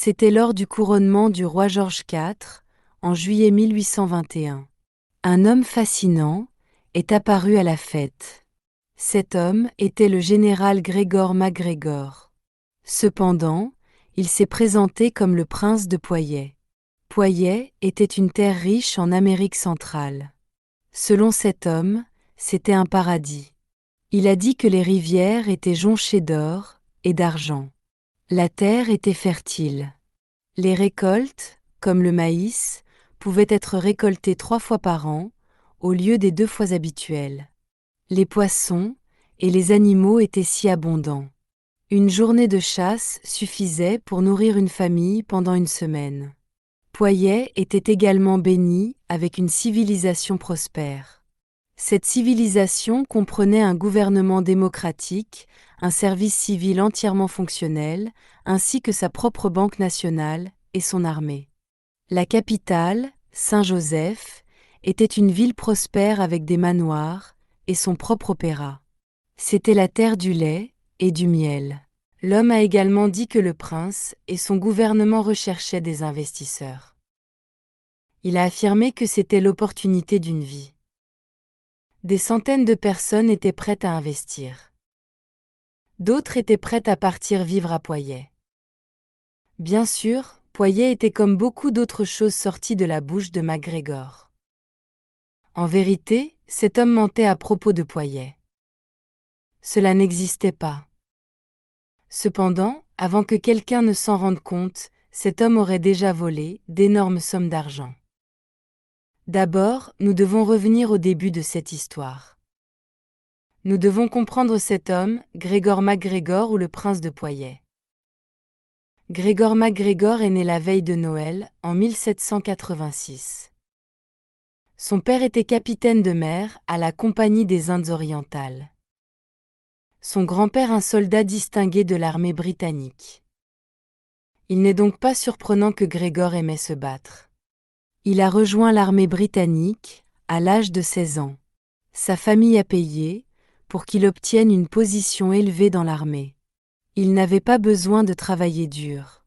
C'était lors du couronnement du roi George IV, en juillet 1821. Un homme fascinant est apparu à la fête. Cet homme était le général Gregor MacGregor. Cependant, il s'est présenté comme le prince de Poitiers. Poitiers était une terre riche en Amérique centrale. Selon cet homme, c'était un paradis. Il a dit que les rivières étaient jonchées d'or et d'argent. La terre était fertile. Les récoltes, comme le maïs, pouvaient être récoltées 3 fois par an, au lieu des 2 fois habituelles. Les poissons et les animaux étaient si abondants. Une journée de chasse suffisait pour nourrir une famille pendant une semaine. Poitiers était également béni avec une civilisation prospère. Cette civilisation comprenait un gouvernement démocratique, un service civil entièrement fonctionnel, ainsi que sa propre banque nationale et son armée. La capitale, Saint-Joseph, était une ville prospère avec des manoirs et son propre opéra. C'était la terre du lait et du miel. L'homme a également dit que le prince et son gouvernement recherchaient des investisseurs. Il a affirmé que c'était l'opportunité d'une vie. Des centaines de personnes étaient prêtes à investir. D'autres étaient prêtes à partir vivre à Poitiers. Bien sûr, Poitiers était comme beaucoup d'autres choses sorties de la bouche de MacGregor. En vérité, cet homme mentait à propos de Poitiers. Cela n'existait pas. Cependant, avant que quelqu'un ne s'en rende compte, cet homme aurait déjà volé d'énormes sommes d'argent. D'abord, nous devons revenir au début de cette histoire. Nous devons comprendre cet homme, Gregor MacGregor ou le prince de Poitiers. Gregor MacGregor est né la veille de Noël, en 1786. Son père était capitaine de mer à la Compagnie des Indes orientales. Son grand-père un soldat distingué de l'armée britannique. Il n'est donc pas surprenant que Gregor aimait se battre. Il a rejoint l'armée britannique à l'âge de 16 ans. Sa famille a payé pour qu'il obtienne une position élevée dans l'armée. Il n'avait pas besoin de travailler dur.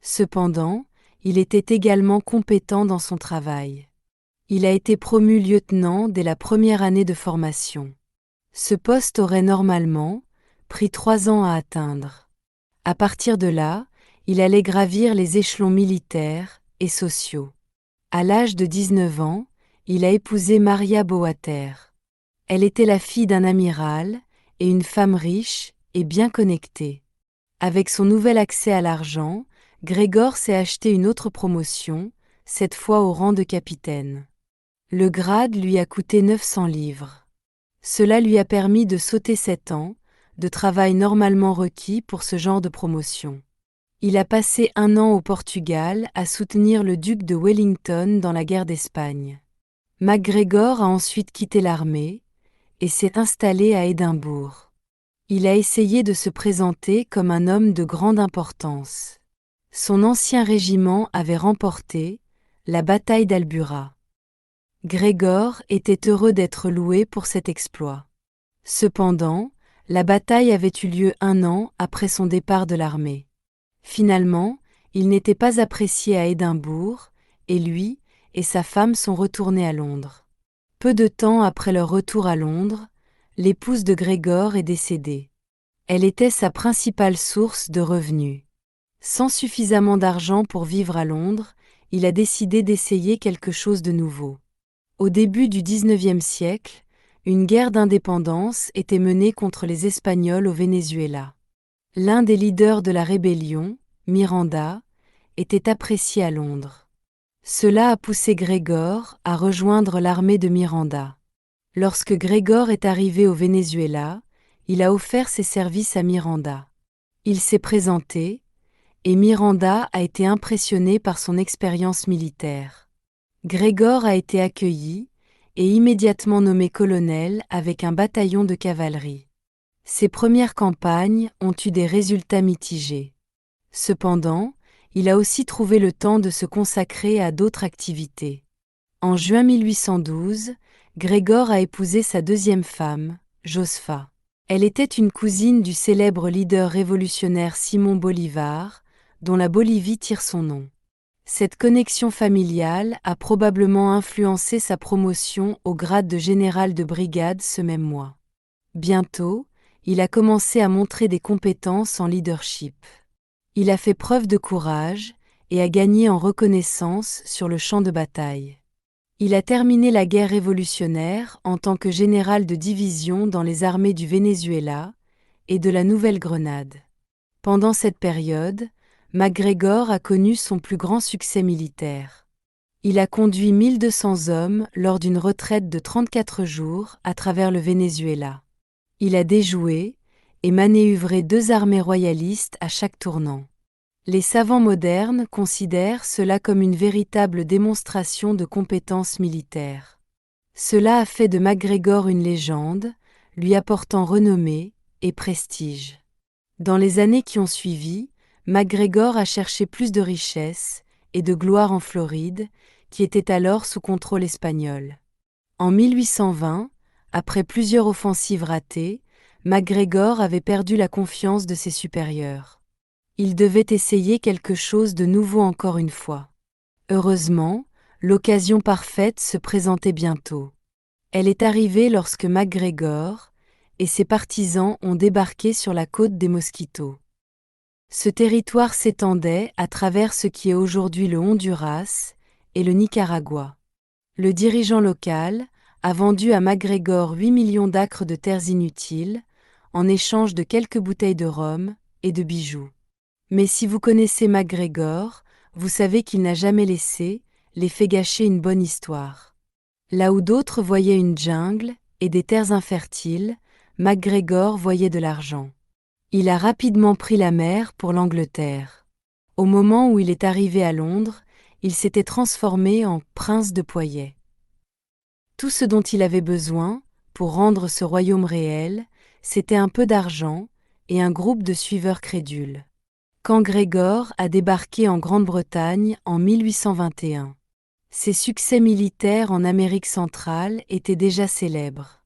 Cependant, il était également compétent dans son travail. Il a été promu lieutenant dès la première année de formation. Ce poste aurait normalement pris 3 ans à atteindre. À partir de là, il allait gravir les échelons militaires et sociaux. À l'âge de 19 ans, il a épousé Maria Boater. Elle était la fille d'un amiral et une femme riche et bien connectée. Avec son nouvel accès à l'argent, Gregor s'est acheté une autre promotion, cette fois au rang de capitaine. Le grade lui a coûté 900 livres. Cela lui a permis de sauter 7 ans, de travail normalement requis pour ce genre de promotion. Il a passé 1 an au Portugal à soutenir le duc de Wellington dans la guerre d'Espagne. MacGregor a ensuite quitté l'armée et s'est installé à Édimbourg. Il a essayé de se présenter comme un homme de grande importance. Son ancien régiment avait remporté la bataille d'Albura. Gregor était heureux d'être loué pour cet exploit. Cependant, la bataille avait eu lieu 1 an après son départ de l'armée. Finalement, il n'était pas apprécié à Édimbourg, et lui et sa femme sont retournés à Londres. Peu de temps après leur retour à Londres, l'épouse de Gregor est décédée. Elle était sa principale source de revenus. Sans suffisamment d'argent pour vivre à Londres, il a décidé d'essayer quelque chose de nouveau. Au début du XIXe siècle, une guerre d'indépendance était menée contre les Espagnols au Venezuela. L'un des leaders de la rébellion, Miranda, était apprécié à Londres. Cela a poussé Gregor à rejoindre l'armée de Miranda. Lorsque Gregor est arrivé au Venezuela, il a offert ses services à Miranda. Il s'est présenté, et Miranda a été impressionné par son expérience militaire. Gregor a été accueilli et immédiatement nommé colonel avec un bataillon de cavalerie. Ses premières campagnes ont eu des résultats mitigés. Cependant, il a aussi trouvé le temps de se consacrer à d'autres activités. En juin 1812, Gregor a épousé sa deuxième femme, Josefa. Elle était une cousine du célèbre leader révolutionnaire Simón Bolívar, dont la Bolivie tire son nom. Cette connexion familiale a probablement influencé sa promotion au grade de général de brigade ce même mois. Bientôt, il a commencé à montrer des compétences en leadership. Il a fait preuve de courage et a gagné en reconnaissance sur le champ de bataille. Il a terminé la guerre révolutionnaire en tant que général de division dans les armées du Venezuela et de la Nouvelle-Grenade. Pendant cette période, MacGregor a connu son plus grand succès militaire. Il a conduit 1200 hommes lors d'une retraite de 34 jours à travers le Venezuela. Il a déjoué et manœuvré 2 armées royalistes à chaque tournant. Les savants modernes considèrent cela comme une véritable démonstration de compétences militaires. Cela a fait de MacGregor une légende, lui apportant renommée et prestige. Dans les années qui ont suivi, MacGregor a cherché plus de richesse et de gloire en Floride, qui était alors sous contrôle espagnol. En 1820, après plusieurs offensives ratées, MacGregor avait perdu la confiance de ses supérieurs. Il devait essayer quelque chose de nouveau encore une fois. Heureusement, l'occasion parfaite se présentait bientôt. Elle est arrivée lorsque MacGregor et ses partisans ont débarqué sur la côte des Mosquitos. Ce territoire s'étendait à travers ce qui est aujourd'hui le Honduras et le Nicaragua. Le dirigeant local a vendu à MacGregor 8 millions d'acres de terres inutiles, en échange de quelques bouteilles de rhum et de bijoux. Mais si vous connaissez MacGregor, vous savez qu'il n'a jamais laissé les faits gâcher une bonne histoire. Là où d'autres voyaient une jungle et des terres infertiles, MacGregor voyait de l'argent. Il a rapidement pris la mer pour l'Angleterre. Au moment où il est arrivé à Londres, il s'était transformé en prince de Poitiers. Tout ce dont il avait besoin, pour rendre ce royaume réel, c'était un peu d'argent et un groupe de suiveurs crédules. Quand Gregor a débarqué en Grande-Bretagne en 1821. Ses succès militaires en Amérique centrale étaient déjà célèbres.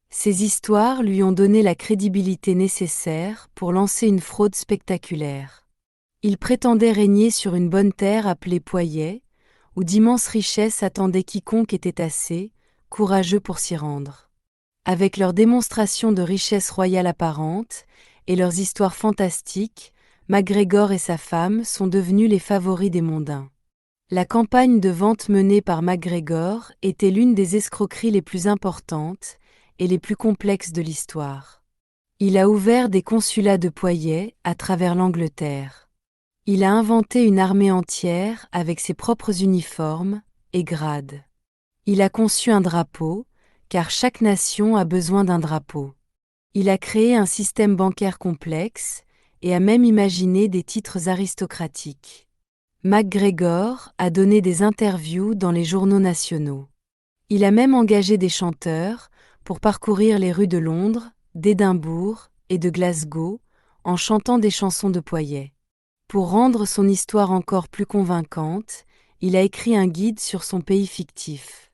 Ces histoires lui ont donné la crédibilité nécessaire pour lancer une fraude spectaculaire. Il prétendait régner sur une bonne terre appelée Poitiers, où d'immenses richesses attendaient quiconque était assez courageux pour s'y rendre. Avec leurs démonstrations de richesse royale apparente et leurs histoires fantastiques, MacGregor et sa femme sont devenus les favoris des mondains. La campagne de vente menée par MacGregor était l'une des escroqueries les plus importantes et les plus complexes de l'histoire. Il a ouvert des consulats de Poitiers à travers l'Angleterre. Il a inventé une armée entière avec ses propres uniformes et grades. Il a conçu un drapeau, car chaque nation a besoin d'un drapeau. Il a créé un système bancaire complexe et a même imaginé des titres aristocratiques. MacGregor a donné des interviews dans les journaux nationaux. Il a même engagé des chanteurs pour parcourir les rues de Londres, d'Édimbourg et de Glasgow en chantant des chansons de Poitiers. Pour rendre son histoire encore plus convaincante, il a écrit un guide sur son pays fictif.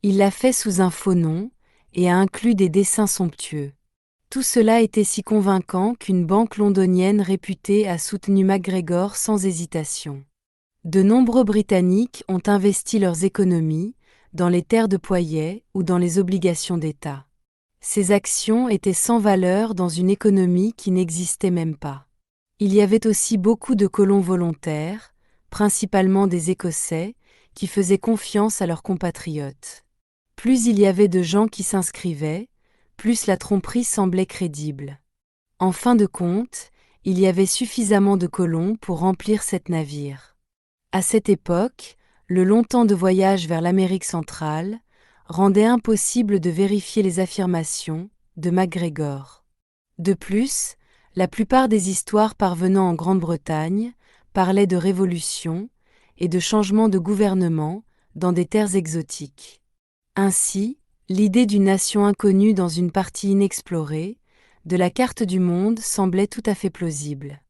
Il l'a fait sous un faux nom et a inclus des dessins somptueux. Tout cela était si convaincant qu'une banque londonienne réputée a soutenu MacGregor sans hésitation. De nombreux Britanniques ont investi leurs économies dans les terres de Poitiers ou dans les obligations d'État. Ces actions étaient sans valeur dans une économie qui n'existait même pas. Il y avait aussi beaucoup de colons volontaires, principalement des Écossais, qui faisaient confiance à leurs compatriotes. Plus il y avait de gens qui s'inscrivaient, plus la tromperie semblait crédible. En fin de compte, il y avait suffisamment de colons pour remplir sept navires. À cette époque, le long temps de voyage vers l'Amérique centrale rendait impossible de vérifier les affirmations de MacGregor. De plus, la plupart des histoires parvenant en Grande-Bretagne parlaient de révolution et de changement de gouvernement dans des terres exotiques. Ainsi, l'idée d'une nation inconnue dans une partie inexplorée de la carte du monde semblait tout à fait plausible.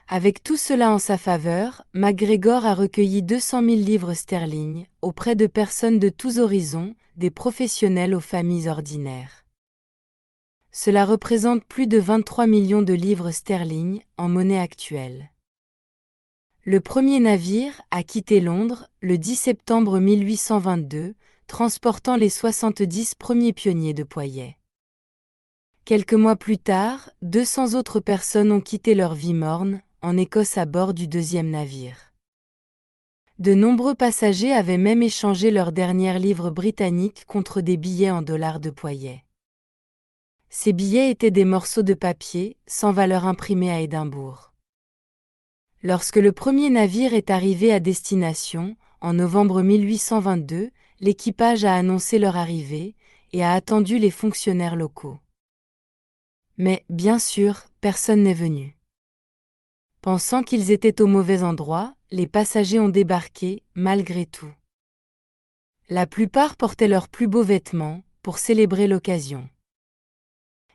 Avec tout cela en sa faveur, MacGregor a recueilli 200 000 livres sterling auprès de personnes de tous horizons, des professionnels aux familles ordinaires. Cela représente plus de 23 millions de livres sterling en monnaie actuelle. Le premier navire a quitté Londres le 10 septembre 1822, transportant les 70 premiers pionniers de Poyais. Quelques mois plus tard, 200 autres personnes ont quitté leur vie morne, en Écosse à bord du deuxième navire. De nombreux passagers avaient même échangé leurs dernières livres britanniques contre des billets en dollars de Poyais. Ces billets étaient des morceaux de papier, sans valeur imprimée à Édimbourg. Lorsque le premier navire est arrivé à destination, en novembre 1822, l'équipage a annoncé leur arrivée et a attendu les fonctionnaires locaux. Mais, bien sûr, personne n'est venu. Pensant qu'ils étaient au mauvais endroit, les passagers ont débarqué, malgré tout. La plupart portaient leurs plus beaux vêtements, pour célébrer l'occasion.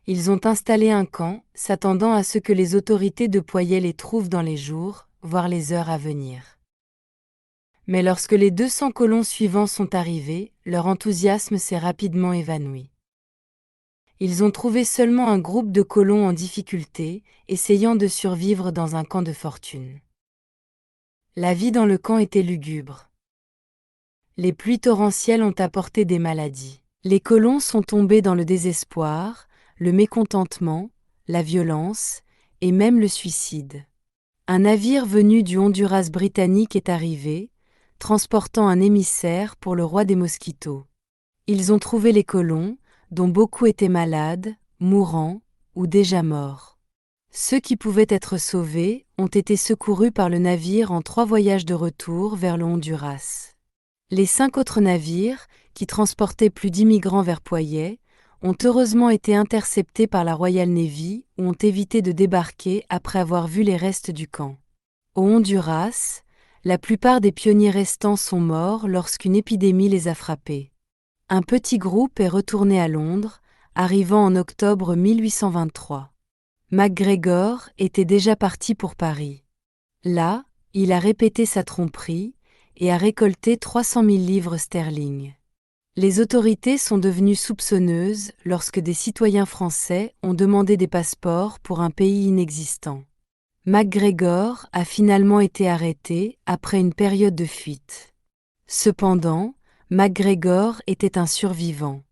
Ils ont installé un camp, s'attendant à ce que les autorités de Poyais les trouvent dans les jours, voire les heures à venir. Mais lorsque les 200 colons suivants sont arrivés, leur enthousiasme s'est rapidement évanoui. Ils ont trouvé seulement un groupe de colons en difficulté, essayant de survivre dans un camp de fortune. La vie dans le camp était lugubre. Les pluies torrentielles ont apporté des maladies. Les colons sont tombés dans le désespoir, le mécontentement, la violence, et même le suicide. Un navire venu du Honduras britannique est arrivé, transportant un émissaire pour le roi des Mosquitos. Ils ont trouvé les colons, dont beaucoup étaient malades, mourants, ou déjà morts. Ceux qui pouvaient être sauvés ont été secourus par le navire en 3 voyages de retour vers le Honduras. Les 5 autres navires, qui transportaient plus d'immigrants vers Poyais, ont heureusement été interceptés par la Royal Navy ou ont évité de débarquer après avoir vu les restes du camp. Au Honduras, la plupart des pionniers restants sont morts lorsqu'une épidémie les a frappés. Un petit groupe est retourné à Londres, arrivant en octobre 1823. MacGregor était déjà parti pour Paris. Là, il a répété sa tromperie et a récolté 300 000 livres sterling. Les autorités sont devenues soupçonneuses lorsque des citoyens français ont demandé des passeports pour un pays inexistant. MacGregor a finalement été arrêté après une période de fuite. Cependant, MacGregor était un survivant.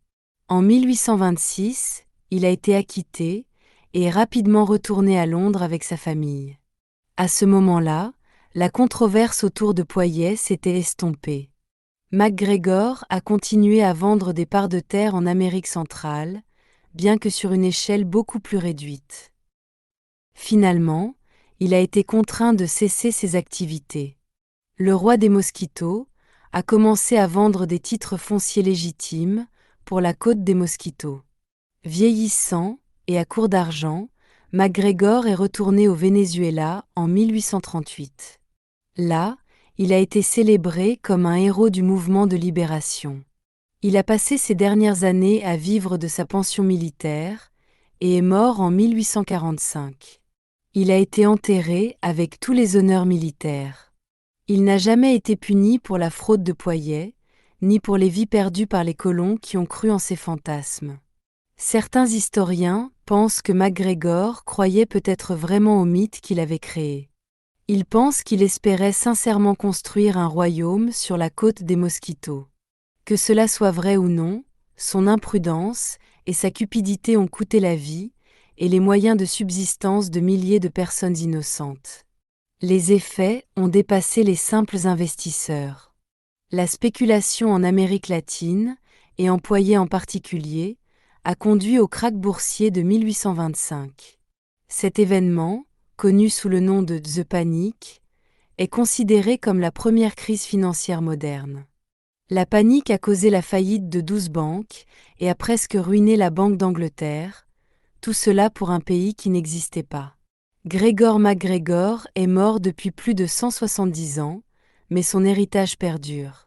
En 1826, il a été acquitté et est rapidement retourné à Londres avec sa famille. À ce moment-là, la controverse autour de Poyais s'était estompée. MacGregor a continué à vendre des parts de terre en Amérique centrale, bien que sur une échelle beaucoup plus réduite. Finalement, il a été contraint de cesser ses activités. Le roi des Mosquitos a commencé à vendre des titres fonciers légitimes pour la côte des Mosquitos. Vieillissant et à court d'argent, MacGregor est retourné au Venezuela en 1838. Là, il a été célébré comme un héros du mouvement de libération. Il a passé ses dernières années à vivre de sa pension militaire et est mort en 1845. Il a été enterré avec tous les honneurs militaires. Il n'a jamais été puni pour la fraude de Poyais, ni pour les vies perdues par les colons qui ont cru en ses fantasmes. Certains historiens pensent que MacGregor croyait peut-être vraiment au mythe qu'il avait créé. Ils pensent qu'il espérait sincèrement construire un royaume sur la côte des Mosquitos. Que cela soit vrai ou non, son imprudence et sa cupidité ont coûté la vie et les moyens de subsistance de milliers de personnes innocentes. Les effets ont dépassé les simples investisseurs. La spéculation en Amérique latine, et en Poyais en particulier, a conduit au krach boursier de 1825. Cet événement, connu sous le nom de The Panic, est considéré comme la première crise financière moderne. La panique a causé la faillite de 12 banques et a presque ruiné la Banque d'Angleterre, tout cela pour un pays qui n'existait pas. Gregor MacGregor est mort depuis plus de 170 ans, mais son héritage perdure.